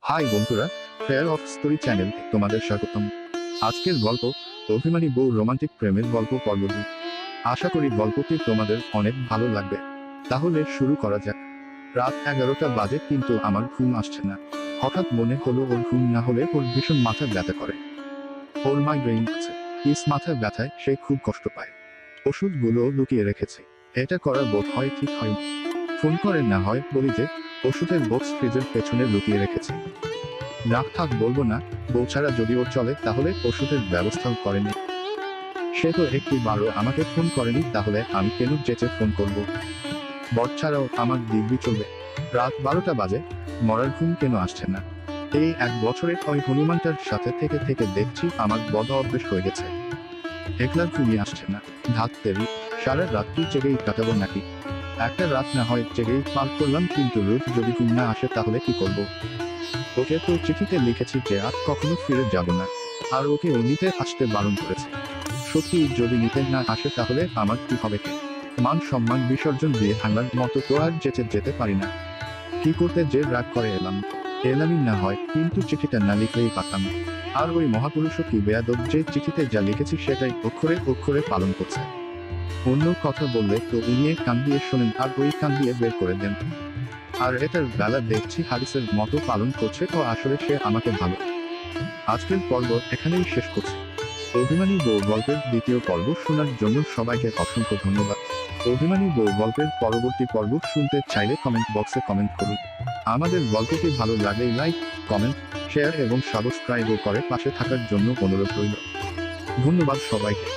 High বন্ধুরা, fair of story চ্যানেলে তোমাদের স্বাগতম। আজকের গল্প অভিমানী বউ রোমান্টিক প্রেমের গল্প পর্ব 2। আশা করি গল্পটি তোমাদের অনেক ভালো লাগবে। তাহলে শুরু করা যাক। রাত 11টা বাজে, কিন্তু আমার ঘুম আসছে না। হঠাৎ মনে হলো ওর ঘুম না হলে ওর ভীষণ মাথা ব্যথা করে। ওর মাইগ্রেইন আছে। মাথা ব্যথায় সে খুব কষ্ট পায়। ওষুধগুলো লুকিয়ে রেখেছে। এটা করা বোধ হয় ঠিক হয়নি। ফোন করে না হয় বলি যে ওষুধের বক্স ফ্রিজের পেছনে লুকিয়ে রেখেছে। না থাক, বলবো না। বউ ছাড়া যদি ওর চলে তাহলে ওষুধের ব্যবস্থাও করেনি। সে তো একটিবারও আমাকে ফোন করেনি, তাহলে আমি কেন যেচে ফোন করব? বর ছাড়াও আমার দিব্যি চলবে। রাত 12টা বাজে, মরার ঘুম কেন আসছে না? এই 1 বছরে ওই হনুমানটার সাথে থেকে থেকে দেখছি আমার বদ অভ্যেস হয়ে গেছে। একলা ঘুমিয়ে আসছে না। ধাত্তেরি, সারা রাত্রি জেগেই কাটাবো নাকি? একটা রাত না হয় জেগেই পার করলাম, কিন্তু রোজ যদি ঘুম না আসে তাহলে কি করব? ওকে তো চিঠিতে লিখেছি যে আর কখনো ফিরে যাব না, আর ওকে ও নিতে আসতে বারণ করেছে। সত্যি যদি নিতে না আসে তাহলে আমার কি হবে? মান সম্মান বিসর্জন দিয়ে ভাঙার মতো তো আর যেতে যেতে পারি না। কি করতে যে রাগ করে এলামই না হয়, কিন্তু চিঠিটা না লিখলেই পারতাম। আর ওই মহাপুরুষও কি বেয়াদব যে চিঠিতে যা লিখেছি সেটাই অক্ষরে অক্ষরে পালন করছে। অন্য কথা বললে তো উনি কান দিয়ে শোনেন আর ওই কান দিয়ে বের করে দেন। আর এটার বেলা দেখছি হাদিসের মতো পালন করছে, তো আসলে সে আমাকে ভালো। আজকের পর্ব এখানেই শেষ করছি। অভিমানী বউ গল্পের দ্বিতীয় পর্ব শোনার জন্য সবাইকে অসংখ্য ধন্যবাদ। অভিমানী বউ গল্পের পরবর্তী পর্ব শুনতে চাইলে কমেন্ট বক্সে কমেন্ট করুন। আমাদের গল্পটি ভালো লাগলেই লাইক, কমেন্ট, শেয়ার এবং সাবস্ক্রাইবও করে পাশে থাকার জন্য অনুরোধ রইল। ধন্যবাদ সবাইকে।